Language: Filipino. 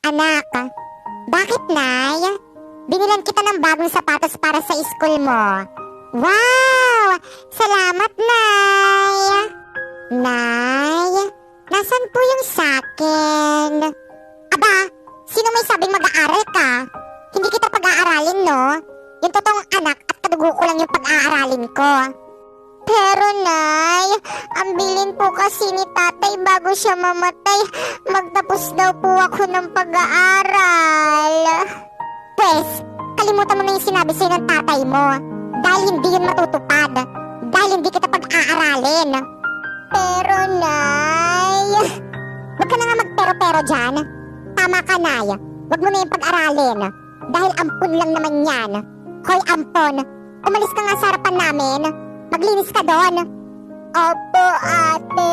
Anak, bakit, Nay? Binilan kita ng bagong sapatos para sa school mo. Wow! Salamat, Nay! Nay, nasan po yung sakin? Aba, sino may sabing mag-aaral ka? Hindi kita pag-aaralin, no? Yung totoong anak at kadugo ko lang yung pag-aaralin ko. Pero, Nay, ang bilin po kasi ni tatay bago siya mamatay, magtapos daw po ako ng pag-aaral. Pwes, kalimutan mo na yung sinabi sa'yo ng tatay mo. Dahil hindi yun matutupad. Dahil hindi kita pag-aaralin. Pero, Nay, wag ka na nga magpero-pero dyan. Tama ka, Nay. Wag mo na yung pag-aralin. Dahil ampun lang naman yan. Hoy, ampon, umalis ka nga sa harapan namin. Maglinis ka doon. Opo, ate.